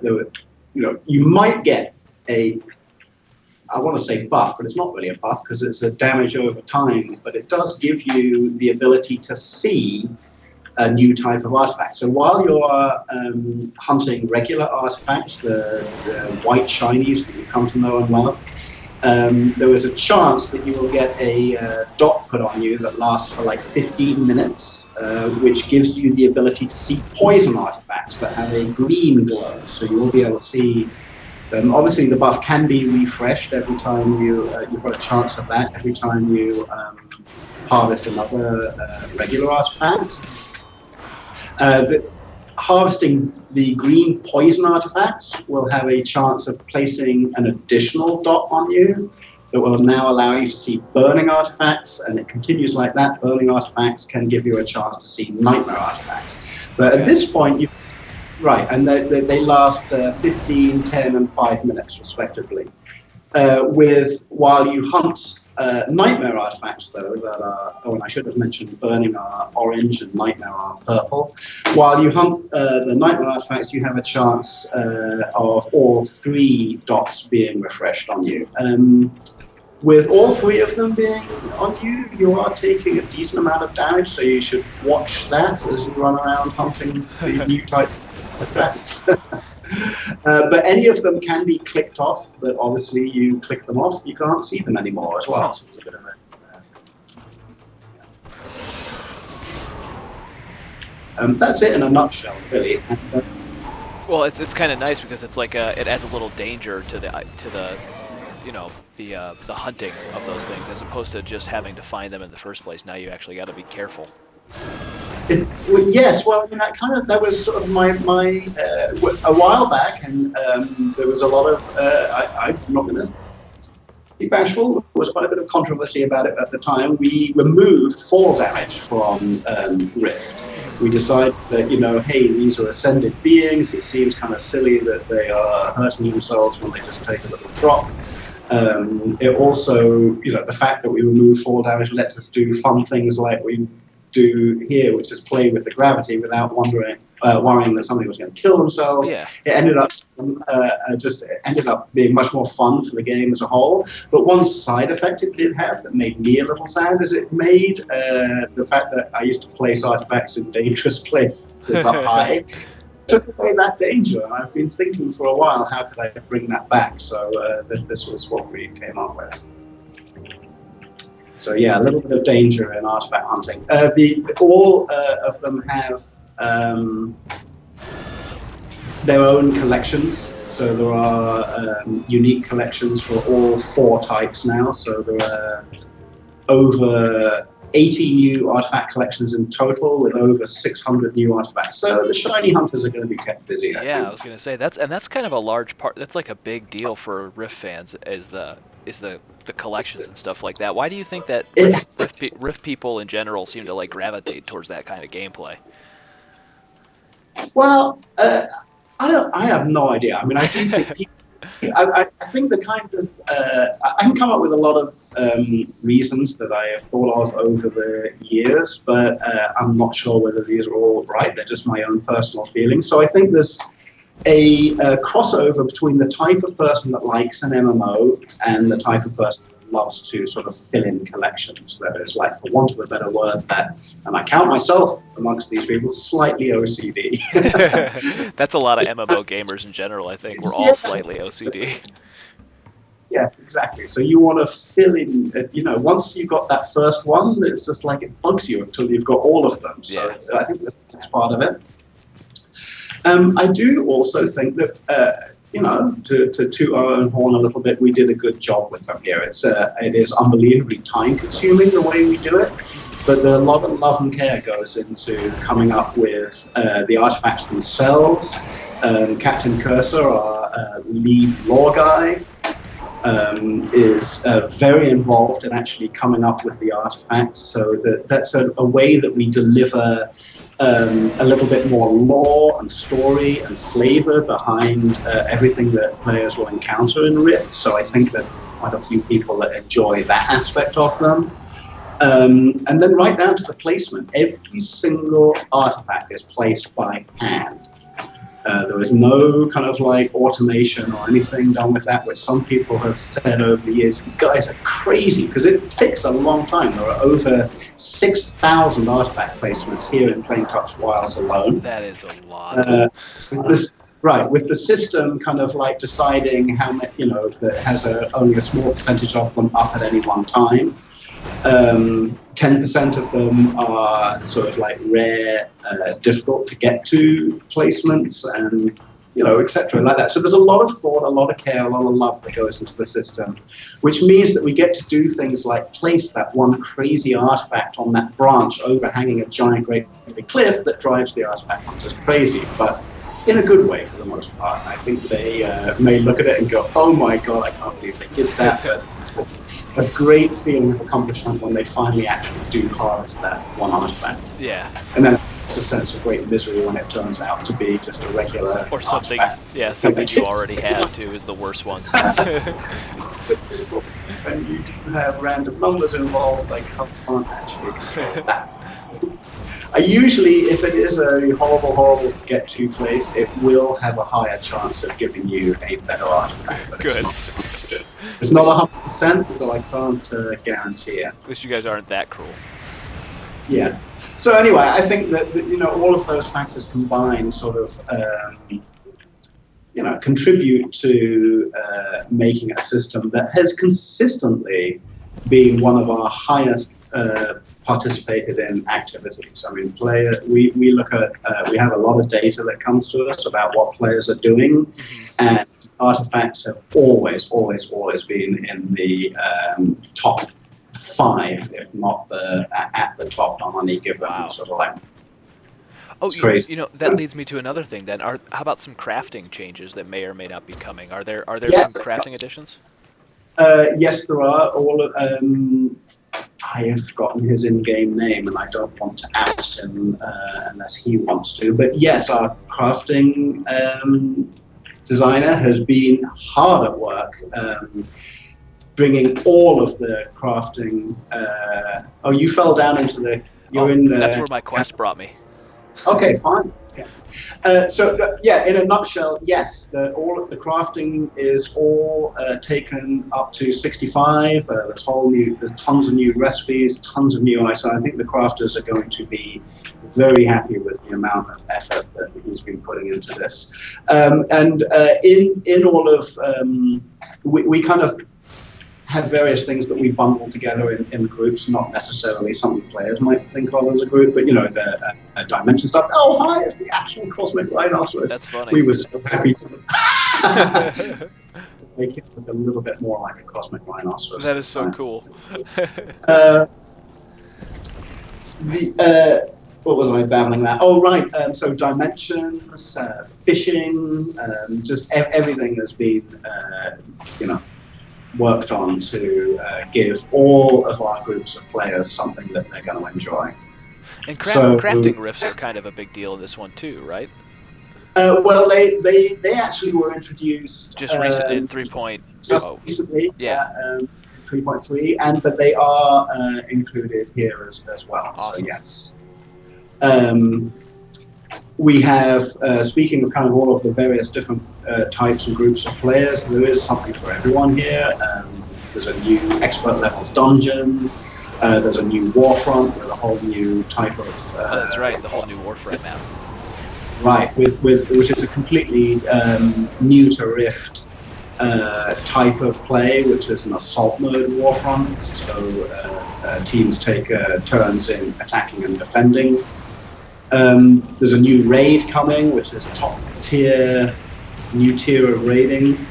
you might get I want to say buff, but it's not really a buff because it's a damage over time, but it does give you the ability to see a new type of artifact. So while you're hunting regular artifacts, the white shinies that you come to know and love, there is a chance that you will get a dot put on you that lasts for like 15 minutes, which gives you the ability to see poison artifacts that have a green glow. So you will be able to see them. Obviously, the buff can be refreshed every time you've got a chance of that, every time you harvest another regular artifact. Harvesting the green poison artifacts will have a chance of placing an additional dot on you that will now allow you to see burning artifacts, and it continues like that. Burning artifacts can give you a chance to see nightmare artifacts. But at this point, and they last 15, 10, and 5 minutes respectively. While you hunt nightmare artifacts, though, that are, and I should have mentioned burning are orange and nightmare are purple. While you hunt the nightmare artifacts, you have a chance of all 3 dots being refreshed on you. With all 3 of them being on you, you are taking a decent amount of damage, so you should watch that as you run around hunting the new type of artifacts. But any of them can be clicked off, but obviously you click them off, you can't see them anymore as well. So it's a bit of that's it in a nutshell, really. Well, it's kind of nice because it's like it adds a little danger to the the hunting of those things, as opposed to just having to find them in the first place. Now you actually got to be careful. Yes, well, that was sort of my a while back, and there was a lot of I'm not going to be bashful. There was quite a bit of controversy about it at the time. We removed fall damage from Rift. We decided that hey, these are ascended beings. It seems kind of silly that they are hurting themselves when they just take a little drop. It also, the fact that we remove fall damage lets us do fun things like we do here, which is play with the gravity without worrying that somebody was going to kill themselves. Yeah. It ended up being much more fun for the game as a whole. But one side effect it did have that made me a little sad is it made the fact that I used to place artifacts in dangerous places up high took away that danger, and I've been thinking for a while how could I bring that back. So this was what we came up with. So yeah, a little bit of danger in artifact hunting. All of them have their own collections. So there are unique collections for all 4 types now. So there are over 80 new artifact collections in total, with over 600 new artifacts. So the shiny hunters are going to be kept busy. Yeah, I was going to say that's kind of a large part. That's like a big deal for Rift fans, is the collections and stuff like that. Why do you think that Rift people in general seem to like gravitate towards that kind of gameplay? Well, I have no idea. I mean, I do think people. I think the kind of I can come up with a lot of reasons that I have thought of over the years, but I'm not sure whether these are all right. They're just my own personal feelings. So I think there's a crossover between the type of person that likes an MMO and the type of person that loves to sort of fill in collections. That is, like, for want of a better word, and I count myself amongst these people, slightly OCD. That's a lot of MMO gamers in general, I think. We're all slightly OCD. Yes, exactly. So you want to fill in, once you've got that first one, it's just like it bugs you until you've got all of them. So yeah. I think that's part of it. I do also think that, to toot our own horn a little bit, we did a good job with them here. It is unbelievably time-consuming the way we do it, but a lot of love and care goes into coming up with the artifacts themselves. Captain Cursor, our lead lore guy, is very involved in actually coming up with the artifacts, so that's a way that we deliver a little bit more lore and story and flavor behind everything that players will encounter in Rift. So I think that quite a few people that enjoy that aspect of them. And then right down to the placement. Every single artifact is placed by hand. There was no kind of like automation or anything done with that, which some people have said over the years, you guys are crazy, because it takes a long time. There are over 6,000 artifact placements here in Planetouched Wilds alone. That is a lot. With this, right, with the system kind of like deciding how many, that has only a small percentage of them up at any one time. 10% of them are sort of like rare, difficult to get to placements, and etc. like that. So there's a lot of thought, a lot of care, a lot of love that goes into the system, which means that we get to do things like place that one crazy artifact on that branch overhanging a giant great big cliff that drives the artifact hunters crazy, but in a good way for the most part. I think they may look at it and go, oh my god, I can't believe they did that, but it's a great feeling of accomplishment when they finally actually do harvest that one artifact. Yeah. And then it's a sense of great misery when it turns out to be just a regular or something artifact. Yeah, something you already have too is the worst ones. When you do have random numbers involved, I can't actually control that. I usually, if it is a horrible to get to place, it will have a higher chance of giving you a better artifact. But Good. It's not 100%, so I can't guarantee it. At least you guys aren't that cruel. Yeah. So anyway, I think that all of those factors combined sort of contribute to making a system that has consistently been one of our highest participated in activities. I mean, we look at, we have a lot of data that comes to us about what players are doing, and artifacts have always been in the top 5, if not at the top on any given sort of like. Oh, it's crazy. That leads me to another thing then. How about some crafting changes that may or may not be coming? Are there Yes. some crafting additions? Yes, there are. I have forgotten his in-game name, and I don't want to oust him unless he wants to. But yes, our crafting designer has been hard at work bringing all of the crafting. Oh, you fell down into the. You're in the. That's where my quest brought me. Okay, fine. Okay. So yeah, in a nutshell, yes, all of the crafting is all taken up to 65. There's tons of new recipes, tons of new items. I think the crafters are going to be very happy with the amount of effort that he's been putting into this. In all of, we kind of have various things that we bundle together in groups, not necessarily something players might think of as a group, but the dimension stuff. Oh, hi, it's the actual cosmic rhinoceros. That's funny. We were so happy to make it look a little bit more like a cosmic rhinoceros. That is so cool. What was I babbling about? Oh, right. So dimensions, fishing, just everything has been, worked on to give all of our groups of players something that they're going to enjoy. And crafting rifts are kind of a big deal in this one too, right? Well, they actually were introduced just recently in 3.0. Just recently, yeah. 3.3, but they are included here as well. Awesome. So yes. We have, speaking of kind of all of the various different types and groups of players, there is something for everyone here. There's a new expert levels dungeon. There's a new warfront with a whole new type of. That's right, the whole new warfront map. Right, which is a completely new to Rift type of play, which is an assault mode warfront. So teams take turns in attacking and defending. There's a new raid coming, which is a new tier of raiding.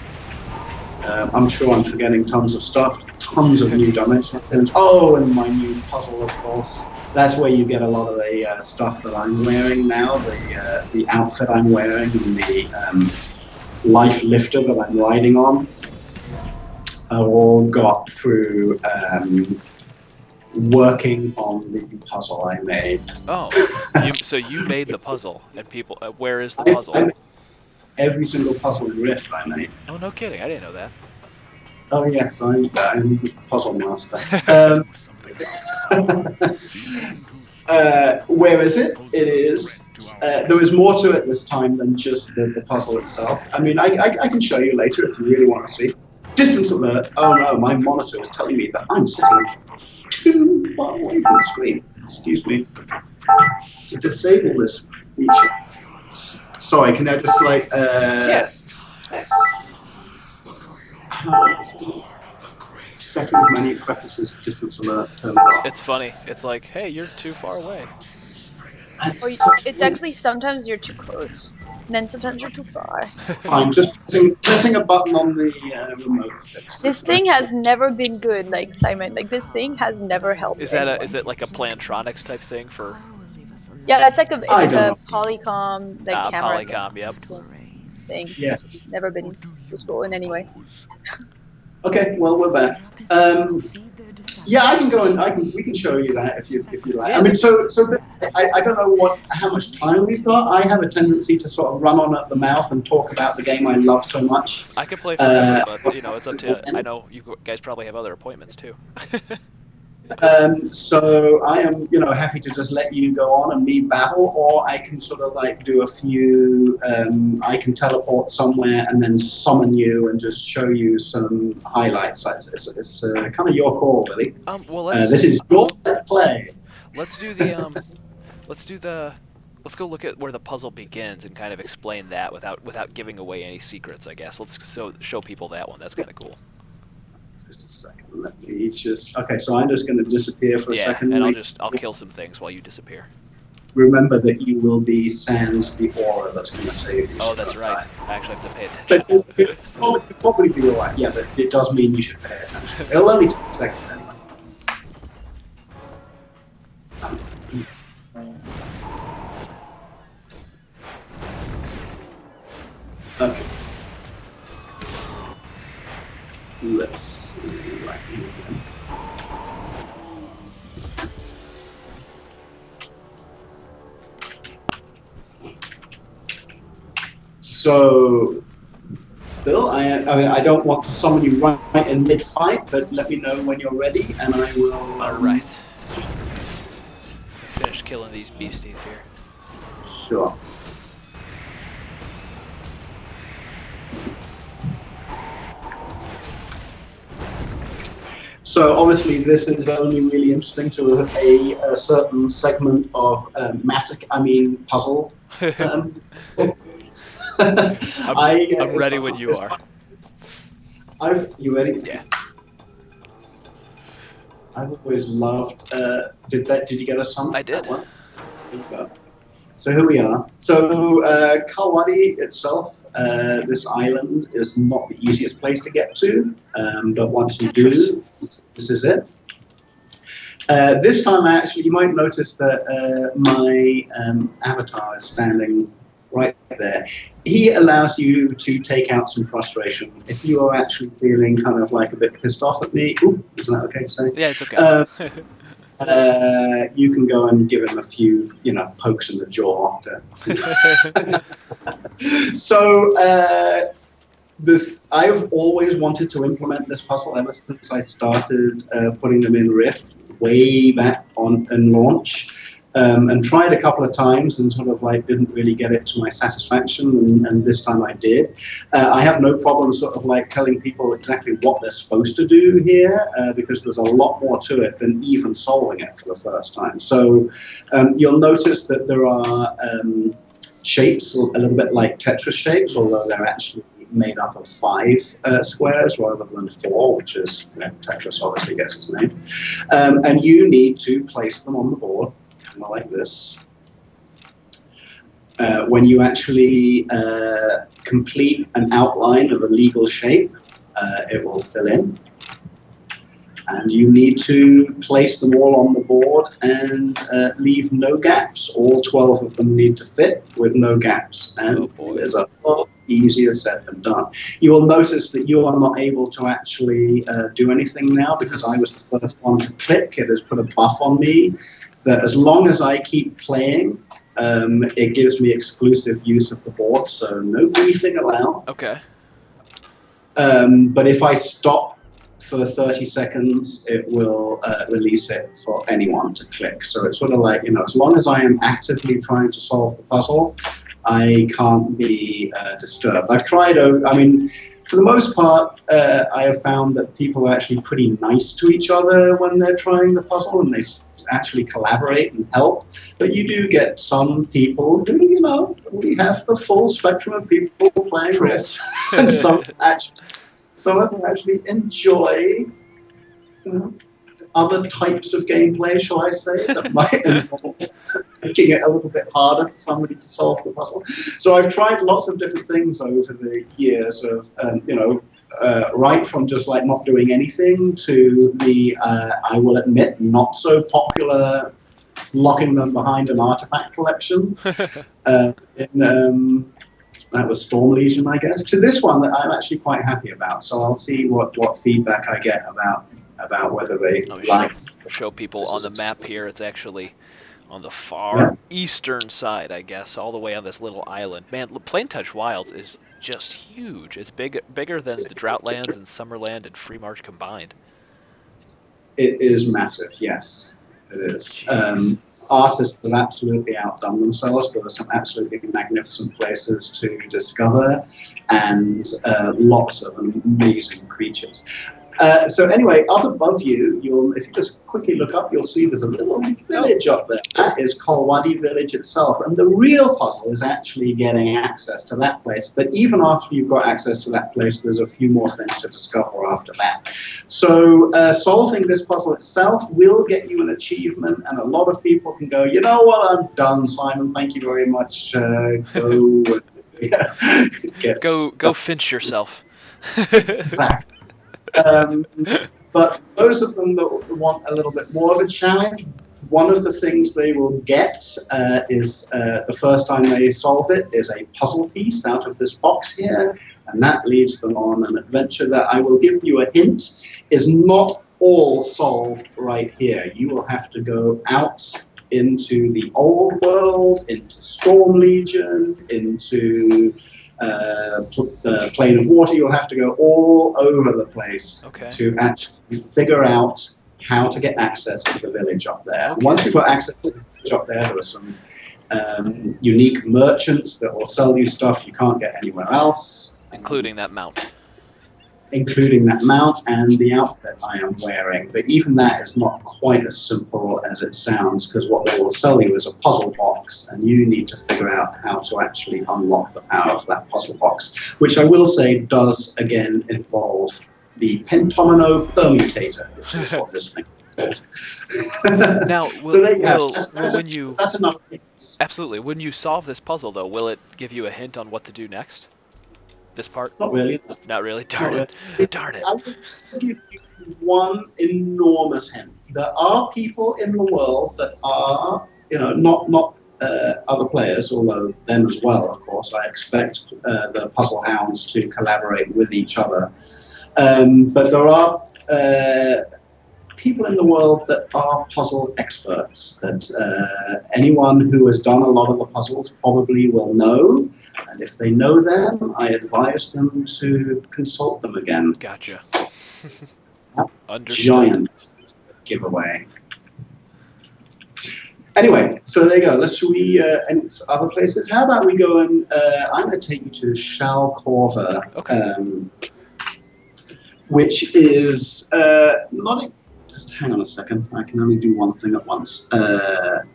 I'm sure I'm forgetting tons of stuff, tons of new dimensional pins. Oh, and my new puzzle, of course. That's where you get a lot of the stuff that I'm wearing now, the outfit I'm wearing, and the life lifter that I'm riding on. Are all got through working on the puzzle I made. Oh, so you made the puzzle, and people, where is the puzzle? Every single puzzle in Rift I made. Oh, no kidding, I didn't know that. Oh yes, I'm puzzle master. Where is it? It is. There is more to it this time than just the puzzle itself. I mean, I can show you later if you really want to see. Distance alert. Oh no, my monitor is telling me that I'm sitting too far away from the screen. Excuse me. To disable this feature. Sorry, can I just like Yeah. Second menu preferences, distance alert, turn it off. It's funny. It's like, hey, you're too far away. It's actually sometimes you're too close, and then sometimes you're too far. Fine, just pressing a button on the remote. This thing has never been good, like Simon. Like this thing has never helped. Is that is it like a Plantronics type thing for? Yeah, that's like a know. Polycom like camera Polycom, yep. thing. Yes. It's never been useful in any way. Okay, well we're back. Yeah, I can go and we can show you that if you like. Yeah. I mean, so I don't know how much time we've got. I have a tendency to sort of run on at the mouth and talk about the game I love so much. I could play forever, but it's up to. I know you guys probably have other appointments too. So I am, happy to just let you go on and me babble, or I can sort of like do a few. I can teleport somewhere and then summon you and just show you some highlights. It's kind of your call, really. Well, this is your play. Let's do the Let's go look at where the puzzle begins and kind of explain that without giving away any secrets. I guess let's show people that one. That's kind of cool. Just a second. Let me just. Okay, so I'm just going to disappear for a second. And I'll kill some things while you disappear. Remember that you will be sans the aura that's going to save you. Oh, that's right. I actually have to pay attention. But it'll probably be alright. Yeah, but it does mean you should pay attention. It'll only take a second anyway. Okay. Let's see right here. So, Bill, I don't want to summon you right in mid-fight, but let me know when you're ready, and I will. All right. Finish killing these beasties here. Sure. So obviously this is only really interesting to a certain segment of puzzle. I'm ready when you are. You ready? Yeah. I've always loved. Did you get a song? I did. There you go. So here we are. So Kalwadi itself, this island is not the easiest place to get to, but once you do, this is it. This time, actually, you might notice that my avatar is standing right there. He allows you to take out some frustration. If you are actually feeling kind of like a bit pissed off at me, is that okay to say? Yeah, it's okay. You can go and give him a few, pokes in the jaw. So I've always wanted to implement this puzzle ever since I started putting them in Rift way back in launch. And tried a couple of times and sort of like didn't really get it to my satisfaction, and this time I did. I have no problem sort of like telling people exactly what they're supposed to do here, because there's a lot more to it than even solving it for the first time. So you'll notice that there are shapes, a little bit like Tetris shapes, although they're actually made up of 5 squares rather than 4, which is Tetris obviously gets its name. And you need to place them on the board. Like this. When you actually complete an outline of a legal shape, it will fill in. And you need to place them all on the board and leave no gaps. All 12 of them need to fit with no gaps. And there's a lot easier said than done. You will notice that you are not able to actually do anything now because I was the first one to click. It has put a buff on me that as long as I keep playing, it gives me exclusive use of the board, so no griefing allowed. Okay. But if I stop for 30 seconds, it will release it for anyone to click. So it's sort of like, as long as I am actively trying to solve the puzzle, I can't be disturbed. I've tried, for the most part, I have found that people are actually pretty nice to each other when they're trying the puzzle, and they actually collaborate and help. But you do get some people who, we have the full spectrum of people playing Rift, and some of them actually enjoy other types of gameplay, shall I say, that might involve making it a little bit harder for somebody to solve the puzzle. So I've tried lots of different things over the years of, right from just like not doing anything to the, I will admit, not so popular locking them behind an artifact collection. That was Storm Legion, I guess, to this one that I'm actually quite happy about. So I'll see what feedback I get about whether they show people on the map here. It's actually on the far eastern side, I guess, all the way on this little island. Man, Planetouched Wilds is just huge. It's bigger than the Droughtlands and Summerland and Freemarsh combined. It is massive, yes, it is. Artists have absolutely outdone themselves. There are some absolutely magnificent places to discover, and lots of amazing creatures. So anyway, up above you, if you just quickly look up, you'll see there's a little village up there. That is Kolwadi village itself, and the real puzzle is actually getting access to that place. But even after you've got access to that place, there's a few more things to discover after that. So solving this puzzle itself will get you an achievement, and a lot of people can go, you know what, I'm done, Simon, thank you very much, go Ffinch yourself. Exactly. But for those of them that want a little bit more of a challenge, one of the things they will get is the first time they solve it is a puzzle piece out of this box here, and that leads them on an adventure that I will give you a hint is not all solved right here. You will have to go out into the old world, into Storm Legion, into the plane of water. You'll have to go all over the place to actually figure out how to get access to the village up there. Okay. Once you've got access to the village up there are some unique merchants that will sell you stuff you can't get anywhere else. Including that mount. Including that mount and the outfit I am wearing. But even that is not quite as simple as it sounds, because what they will sell you is a puzzle box, and you need to figure out how to actually unlock the power of that puzzle box, which I will say does, again, involve the pentomino permutator, which is what this thing is. Now, that's enough. Absolutely. When you solve this puzzle, though, will it give you a hint on what to do next? This part? Not really. Not really? Darn it. Darn it. I will give you one enormous hint. There are people in the world that are, not other players, although them as well, of course. I expect the puzzle hounds to collaborate with each other. But there are people in the world that are puzzle experts, that anyone who has done a lot of the puzzles probably will know, and if they know them, I advise them to consult them again. Gotcha. Giant giveaway. Anyway, so there you go. Should we end other places? How about we go and I'm going to take you to Shalkorva, which is not. Just hang on a second. I can only do one thing at once. Let's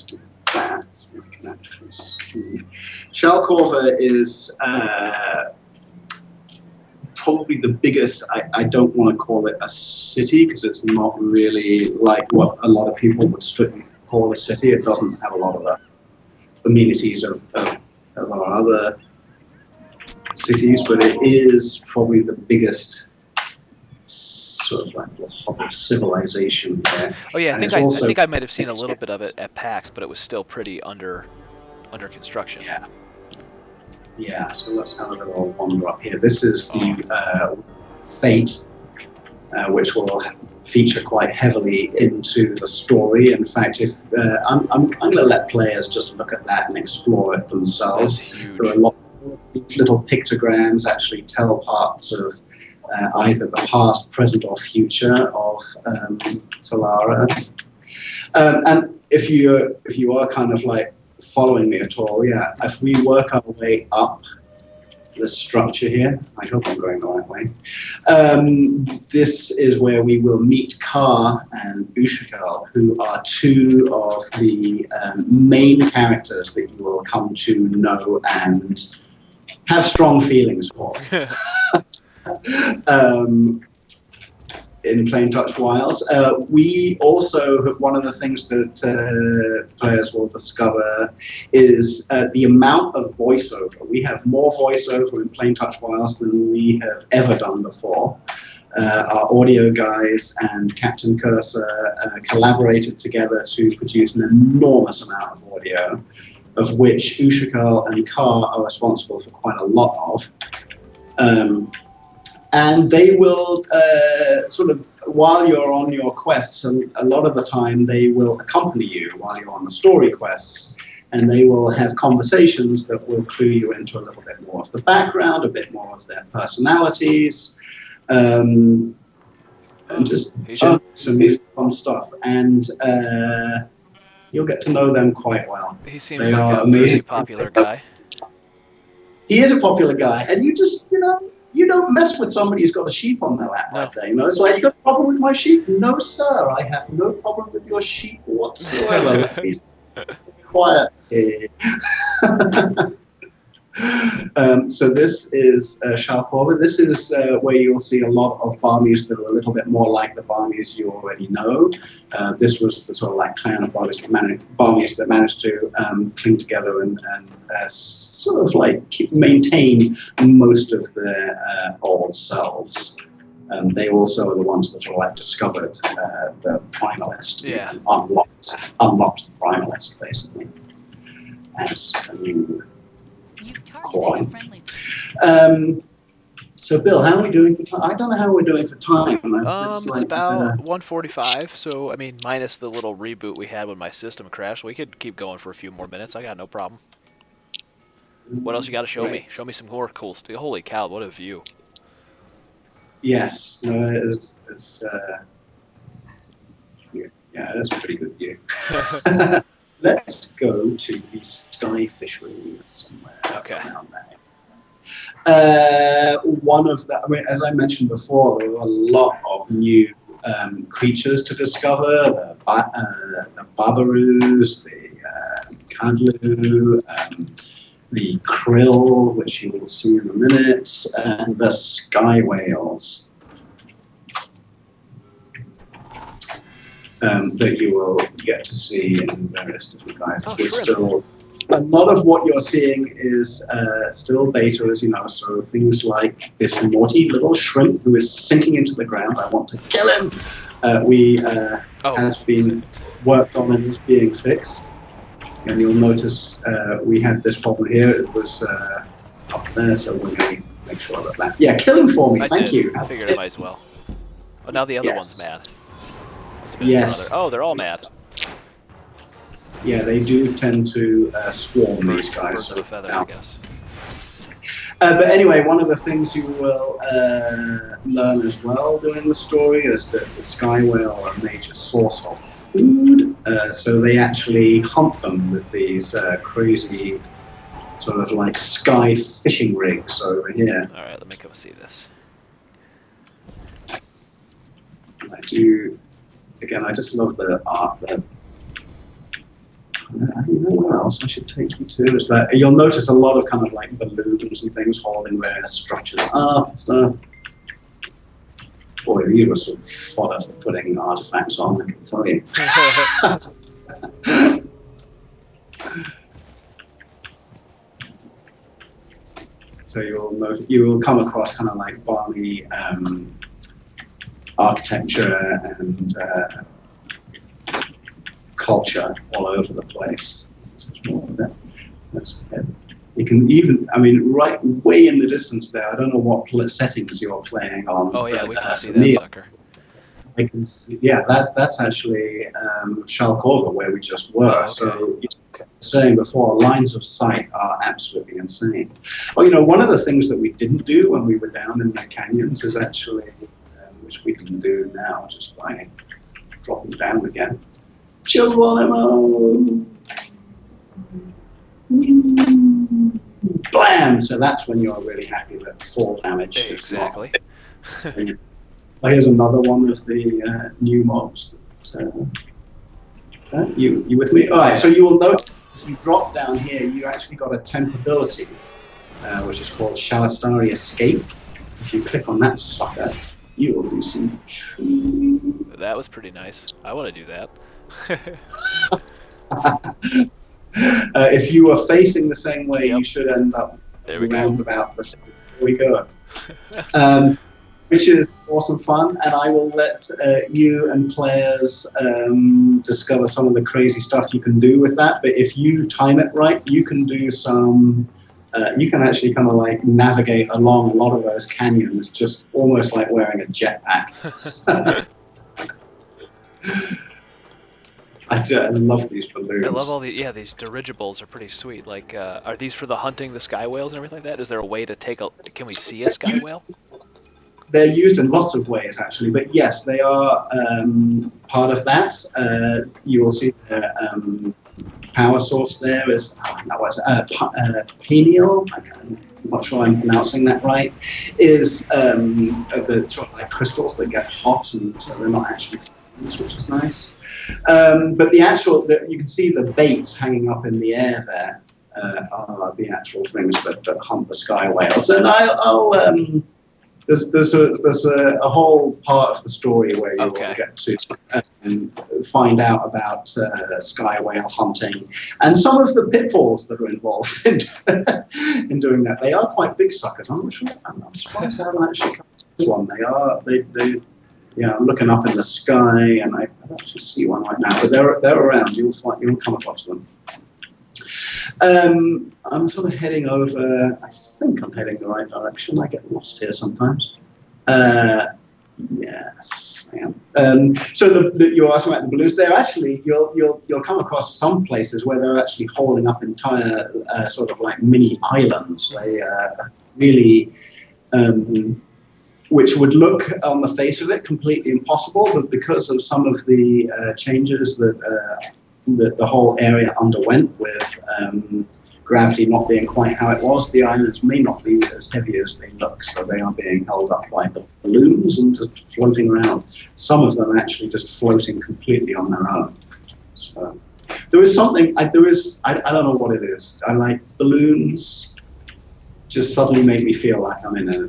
do that so we can actually see. Shalkorva is probably the biggest. I don't want to call it a city because it's not really like what a lot of people would strictly call a city. It doesn't have a lot of the amenities of our other cities, but it is probably the biggest sort of like hobbit civilization there. Oh yeah, I think I might have seen a little bit of it at PAX, but it was still pretty under construction. Yeah. Yeah. So let's have a little wander up here. This is the Fate, which will feature quite heavily into the story. In fact, if I'm going to let players just look at that and explore it themselves. That's huge. There are a lot of these little pictograms actually tell parts of either the past, present, or future of Talara. And if you are kind of like following me at all, yeah, if we work our way up the structure here, I hope I'm going the right way. This is where we will meet Ka and Ushakal, who are two of the main characters that you will come to know and have strong feelings for. In Planetouched Wilds. We also, one of the things that players will discover is the amount of voiceover. We have more voiceover in Planetouched Wilds than we have ever done before. Our audio guys and Captain Cursor collaborated together to produce an enormous amount of audio, of which Ushakal and Ka are responsible for quite a lot of. And they will sort of, while you're on your quests, and a lot of the time they will accompany you while you're on the story quests, and they will have conversations that will clue you into a little bit more of the background, a bit more of their personalities, and just some fun stuff. And you'll get to know them quite well. He seems like a pretty popular guy. He is a popular guy, and you just, you don't mess with somebody who's got a sheep on their lap right there. It's like, you got a problem with my sheep? No, sir, I have no problem with your sheep whatsoever. He's quiet. So this is Sharkova. This is where you'll see a lot of Barmies that are a little bit more like the Barmies you already know. This was the sort of like clan of Barmies that managed to cling together and sort of like maintain most of their old selves. They also are the ones that are like discovered the Primalist, and unlocked the Primalist basically as a new coin. So Bill, how are we doing for time? I don't know how we're doing for time. It's about 1:45. So I mean, minus the little reboot we had when my system crashed, we could keep going for a few more minutes. I got no problem. What else you got to show me? Show me some more cool stuff. Holy cow, what a view! Yes, it's yeah, that's a pretty good view. Let's go to the sky fishery somewhere around there. One of the, I mean, as I mentioned before, there were a lot of new creatures to discover: the Babaroos, the Kadlu, the krill, which you will see in a minute, and the sky whales. That you will get to see in various different guises. Sure. A lot of what you're seeing is still beta, as you know, so things like this naughty little shrimp who is sinking into the ground. I want to kill him. Has been worked on and is being fixed. And you'll notice we had this problem here. It was up there, so we're going to make sure that... Yeah, kill him for me. Thank you. I figured I might as well. Oh, now the other one's mad. Yes. Oh, they're all mad. Yeah, they do tend to swarm these guys. Birds of a feather, I guess. But anyway, one of the things you will learn as well during the story is that the sky whale are a major source of food. So they actually hunt them with these crazy sort of like sky fishing rigs over here. All right, let me go see this. I do. Again, I just love the art there. You know what else I should take you to is that you'll notice a lot of kind of like balloons and things holding various structures up and stuff. Boy, you were sort of fodder for putting artifacts on, I can tell you. So you will come across kind of like balmy architecture and culture all over the place. You can even, I mean, right way in the distance there, I don't know what settings you're playing on. Oh yeah, we can see that sucker. I can see. Yeah, that's actually Shalkova, where we just were. Oh, okay. So, saying before, lines of sight are absolutely insane. Oh, one of the things that we didn't do when we were down in the canyons is actually, which we can do now, just by dropping down again. Geronimo! Blam! So that's when you're really happy that fall damage is not. Exactly. Here's another one of the new mobs. You with me? All right. So you will notice as you drop down here, you actually got a temp ability, which is called Shalastari Escape. If you click on that sucker, you will do some. That was pretty nice. I want to do that. If you are facing the same way, Yep. you should end up around about the same. Here we go. Which is awesome fun, and I will let you and players discover some of the crazy stuff you can do with that. But if you time it right, you can do some. You can actually kind of like navigate along a lot of those canyons, just almost like wearing a jetpack. I love these balloons. I love all these dirigibles are pretty sweet. Like, are these for the hunting the sky whales and everything like that? Is there a way to can we see a sky whale? They're used in lots of ways, actually, but yes, they are part of that. You will see their power source there is pineal. I'm not sure I'm pronouncing that right. Is the sort of like crystals that get hot, and so they're not actually flames, which is nice. But you can see the baits hanging up in the air there are the actual things that hunt the sky whales, and I'll there's a whole part of the story where you will get to find out about sky whale hunting and some of the pitfalls that are involved in doing that. They are quite big suckers. I'm not sure. I'm surprised I haven't actually come to this one. I'm looking up in the sky and I don't actually see one right now, but they're around. You'll come across them. I'm sort of heading over. I think I'm heading the right direction. I get lost here sometimes. Yes, I am. So you're asking about the balloons. They're actually you'll come across some places where they're actually holding up entire sort of like mini islands. They really. Which would look on the face of it completely impossible, but because of some of the changes that the whole area underwent with gravity not being quite how it was, the islands may not be as heavy as they look, so they are being held up by the balloons and just floating around. Some of them actually just floating completely on their own. So there is something, I don't know what it is. I like balloons. Just suddenly make me feel like I'm in a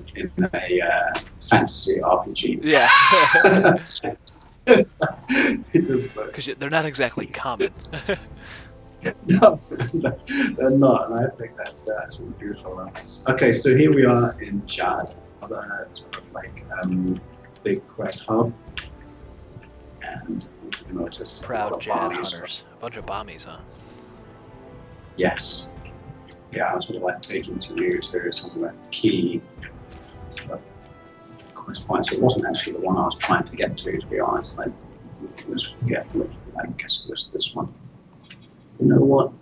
fantasy RPG. Yeah. Because they're not exactly common. No, they're not, and I think that's really beautiful. Okay, so here we are in Jad, another sort of like big quest hub, and you notice proud Jad hunters, a bunch of bombies, huh? Yes. Yeah, I was sort of like taking you to some of the key quest points. It wasn't actually the one I was trying to get to be honest. I guess it was this one. You know what?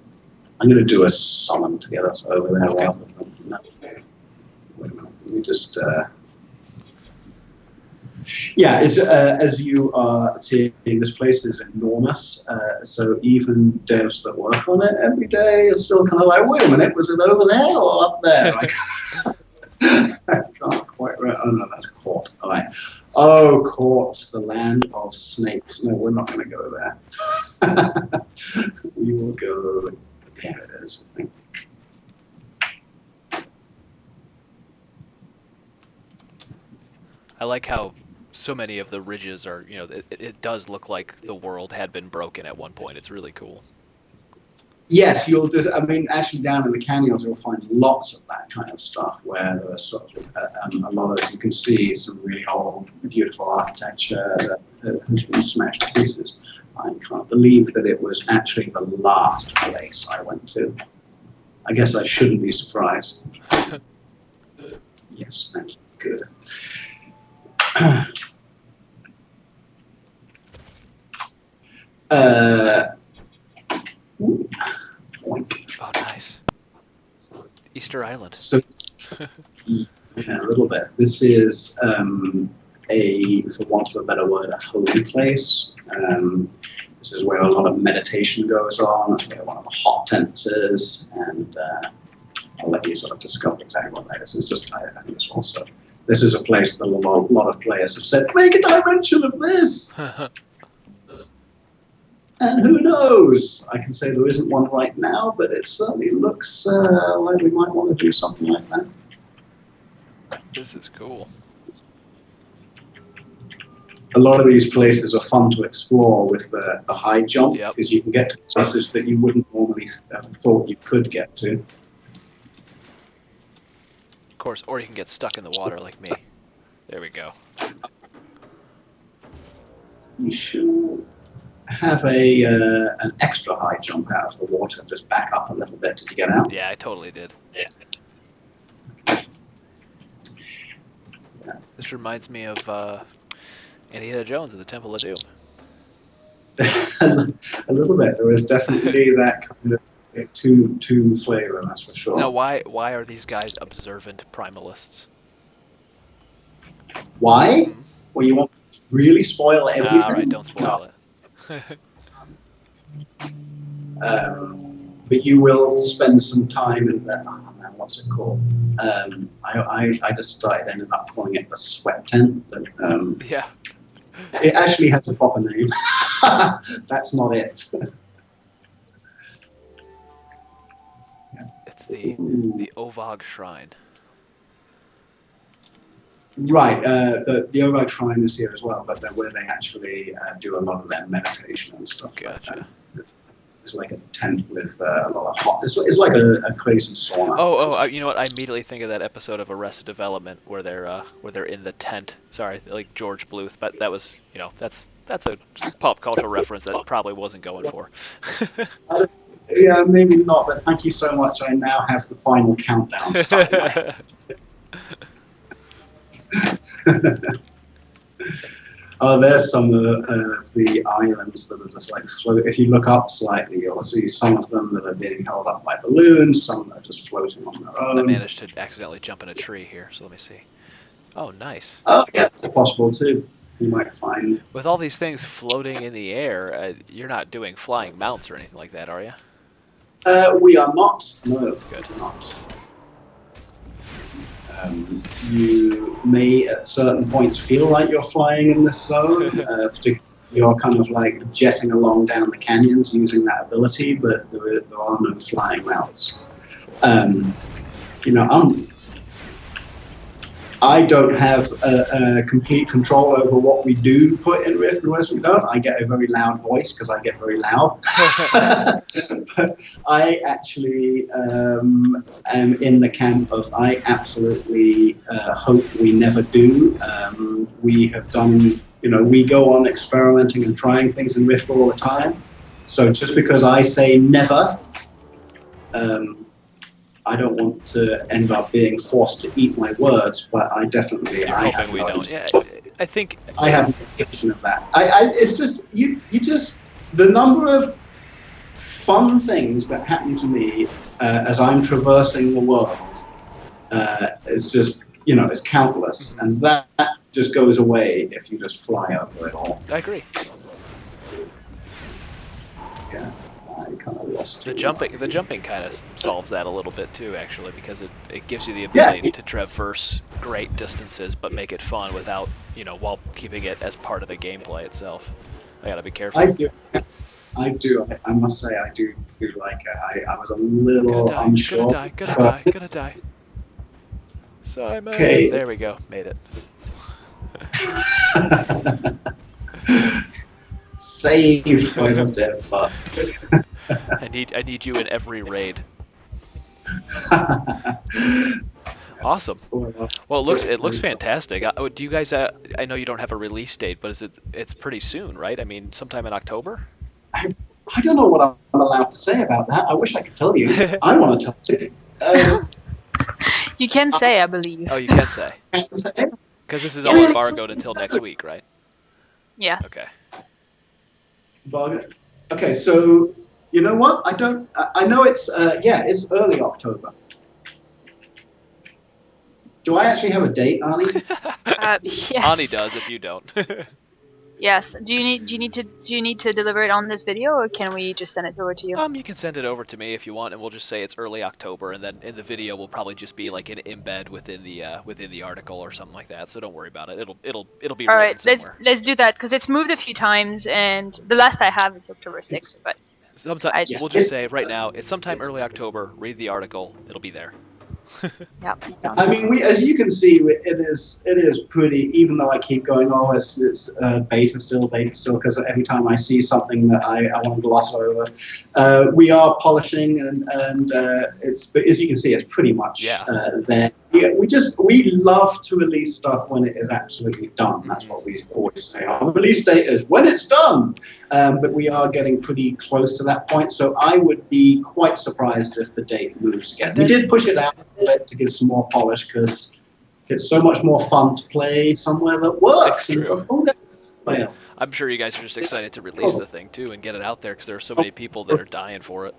I'm going to do a summon to get us over there. Okay. Wait a minute. Let me just. Yeah, it's, as you are seeing, this place is enormous. So even devs that work on it every day are still kind of like, wait a minute, was it over there or up there? I can't quite remember. Oh no, that's Court. All right. Oh, Court, the land of snakes. No, we're not going to go there. We will go. There it is. I think. I like how so many of the ridges are, it does look like the world had been broken at one point. It's really cool. Yes, actually down in the canyons you'll find lots of that kind of stuff where there's sort of a lot of, you can see some really old, beautiful architecture that has been smashed to pieces. I can't believe that it was actually the last place I went to. I guess I shouldn't be surprised. Yes, thank you. Good. Oh, nice. Easter Island. So, yeah, a little bit. This is for want of a better word, a holy place. This is where a lot of meditation goes on. That's where one of the hot tents is, and I'll let you sort of discover exactly what that is. It's just I think it's also this is a place that a lot of players have said, make a dimension of this. And who knows? I can say there isn't one right now, but it certainly looks like we might want to do something like that. This is cool. A lot of these places are fun to explore with the high jump, Yep. because you can get to places that you wouldn't normally have thought you could get to. Of course, or you can get stuck in the water like me. There we go. You should have an extra high jump out of the water. Just back up a little bit to get out. Yeah, I totally did. Yeah. This reminds me of Indiana Jones and the Temple of Doom. A little bit. There is definitely that kind of two flavor, that's for sure. Now, why are these guys observant primalists? Why? Well, you want to really spoil everything? All right, don't spoil it. But you will spend some time in the, oh man, what's it called? I just ended up calling it the sweat tent, but Yeah. it actually has a proper name. That's not it. It's the Ovog Shrine. Right, the Ovag Shrine is here as well, but they're where they actually do a lot of their meditation and stuff. Gotcha. Like that. It's like a tent with a lot of hot. It's like a crazy sauna. Oh, you know what? I immediately think of that episode of Arrested Development where they're in the tent. Sorry, like George Bluth, but that was, that's a pop culture reference that probably wasn't going for. Yeah, maybe not, but thank you so much. I now have the final countdown stuck in my head. Oh, there's some of the islands that are just like float. If you look up slightly, you'll see some of them that are being held up by balloons, some that are just floating on their own. I managed to accidentally jump in a tree here, so let me see. Oh, nice. Oh, yeah, it's possible too. You might find. With all these things floating in the air, you're not doing flying mounts or anything like that, are you? We are not. No, Good. we're not. You may at certain points feel like you're flying in this zone, particularly you're kind of like jetting along down the canyons using that ability, but there are no flying routes. I don't have a complete control over what we do put in Rift, and whereas we don't. I get a very loud voice because I get very loud. But I actually am in the camp of I absolutely hope we never do. We have done, we go on experimenting and trying things in Rift all the time. So just because I say never, I don't want to end up being forced to eat my words, but I definitely. You're hoping we don't. Yeah, I think I have no intention of that. It's just you just the number of fun things that happen to me as I'm traversing the world is just is countless, and that just goes away if you just fly over it all. I agree. Yeah. I kind of lost The jumping kind of solves that a little bit too, actually, because it gives you the ability to traverse great distances, but make it fun without, while keeping it as part of the gameplay itself. I gotta be careful. I do. I must say, I do like it. I was a little unsure. Gonna die. Simon. Okay. There we go. Made it. Saved by the dev bot. I need you in every raid. Awesome. Well, it looks fantastic. Do you guys? I know you don't have a release date, but it's pretty soon, right? I mean, sometime in October. I don't know what I'm allowed to say about that. I wish I could tell you. I want to tell you. You can say, I believe. Oh, you can say. Because this is all embargoed until next week, right? Yes. Okay. Okay, so you know what? I know it's it's early October. Do I actually have a date, Arnie? Yes. Ani does if you don't. Yes. Do you need to deliver it on this video, or can we just send it over to you? You can send it over to me if you want, and we'll just say it's early October, and then in the video will probably just be like an embed within the article or something like that. So don't worry about it. It'll be All written right, somewhere. let's do that because it's moved a few times, and the last I have is October 6th. It's, But Sometime I yeah, we'll just say right now it's sometime early October. Read the article. It'll be there. yeah, sounds I good. mean, as you can see, it is pretty. Even though I keep going, oh, it's beta still, because every time I see something that I want to gloss over, we are polishing, and but as you can see, it's pretty much there. Yeah, we love to release stuff when it is absolutely done. That's what we always say. Our release date is when it's done, but we are getting pretty close to that point. So I would be quite surprised if the date moves again. We did push it out a bit to give some more polish because it's so much more fun to play somewhere that works. It's true. Well, I'm sure you guys are just excited to release the thing too and get it out there because there are so many people that are dying for it.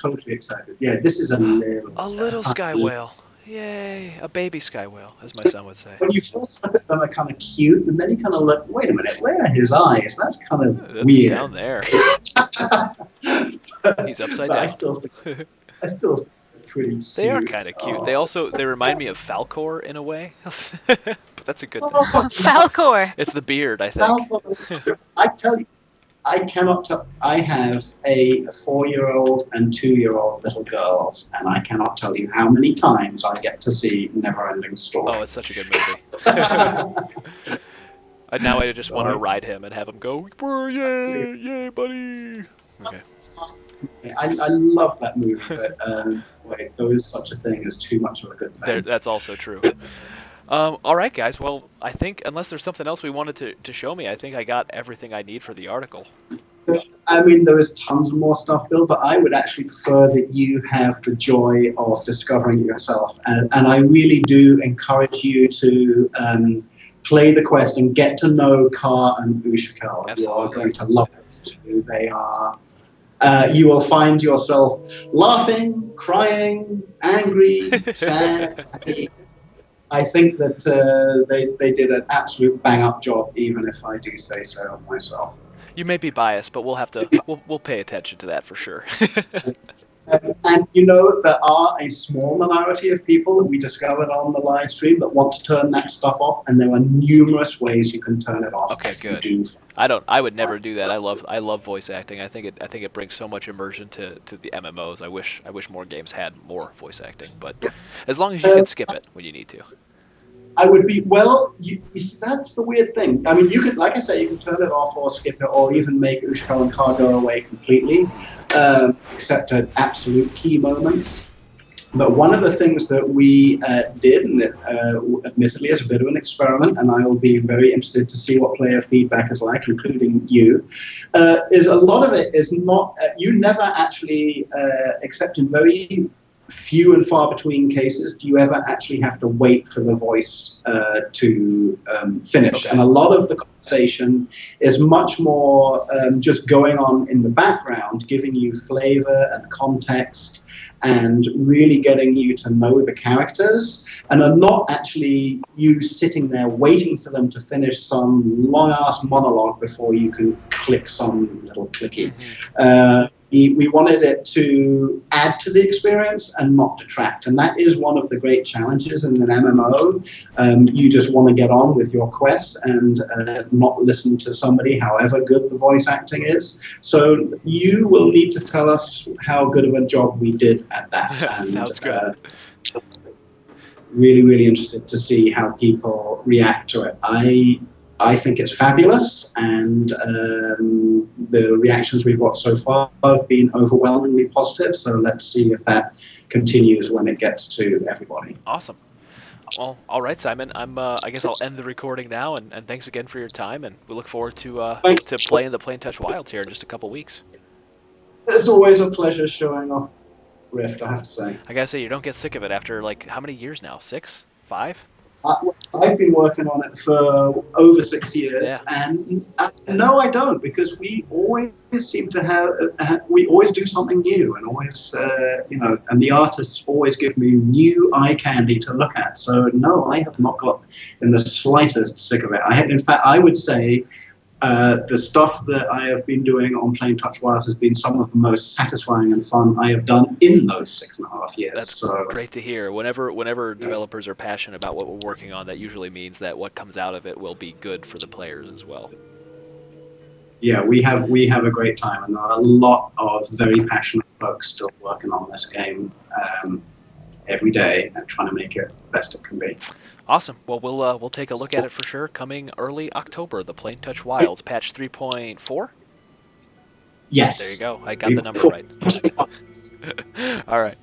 totally excited. Yeah, this is a little sky whale. Yay, a baby sky whale, as my son would say. When you first look at them, are kind of cute, and then you kind of look, wait a minute, where are his eyes? That's kind of That's weird. down there. He's upside down. I still pretty cute. They are kind of cute. They remind me of Falcor in a way. But that's a good thing. Falcor. It's the beard, I think. Falcor. I tell you, I cannot tell. I have a 4-year-old and 2-year-old little girls, and I cannot tell you how many times I get to see Neverending Story. Oh, it's such a good movie. Now I just want to ride him and have him go, yay, yay, buddy. Okay. I love that movie, but wait, there is such a thing as too much of a good thing. That's also true. All right, guys. Well, I think unless there's something else we wanted to show me, I think I got everything I need for the article. I mean, there is tons more stuff, Bill, but I would actually prefer that you have the joy of discovering it yourself. And I really do encourage you to play the quest and get to know Ka and Ushikal. Absolutely. You are going to love it too. They are. You will find yourself laughing, crying, angry, sad, happy. I think that they did an absolute bang-up job, even if I do say so myself. You may be biased, but we'll pay attention to that for sure. And you know, there are a small minority of people that we discovered on the live stream that want to turn that stuff off, and there are numerous ways you can turn it off. Okay, good. I would never do that. I love voice acting. I think it brings so much immersion to the MMOs. I wish more games had more voice acting, but as long as you can skip it when you need to. I would be, you see, that's the weird thing. I mean, you could, like I say, you can turn it off or skip it, or even make Ushkal and Ka go away completely, except at absolute key moments. But one of the things that we did, and admittedly is a bit of an experiment, and I will be very interested to see what player feedback is like, including you, is a lot of it is not, you never actually, except in very few and far between cases, do you ever actually have to wait for the voice to finish. Okay. And a lot of the conversation is much more just going on in the background, giving you flavor and context and really getting you to know the characters, and are not actually you sitting there waiting for them to finish some long-ass monologue before you can click some little clicky. Mm-hmm. We wanted it to add to the experience and not detract. And that is one of the great challenges in an MMO. You just want to get on with your quest and not listen to somebody, however good the voice acting is. So you will need to tell us how good of a job we did at that. And, sounds good. Really, really interested to see how people react to it. I think it's fabulous, and the reactions we've got so far have been overwhelmingly positive, so let's see if that continues when it gets to everybody. Awesome. Well, all right, Simon. I guess I'll end the recording now, and thanks again for your time, and we look forward to playing the Planetouched Wilds here in just a couple weeks. It's always a pleasure showing off Rift, I have to say. I gotta say, you don't get sick of it after, like, how many years now? 6? 5? I've been working on it for over 6 years, and no, I don't, because we always seem to we always do something new, and always, and the artists always give me new eye candy to look at. So no, I have not got in the slightest sick of it. In fact, I would say the stuff that I have been doing on Planetouched Wilds has been some of the most satisfying and fun I have done in those 6.5 years. That's great to hear. Whenever developers are passionate about what we're working on, that usually means that what comes out of it will be good for the players as well. Yeah, we have a great time, and there are a lot of very passionate folks still working on this game every day and trying to make it the best it can be. Awesome. Well, we'll take a look at it for sure. Coming early October, the Planetouched Wilds patch 3.4. Yes. There you go. I got the number right. All right.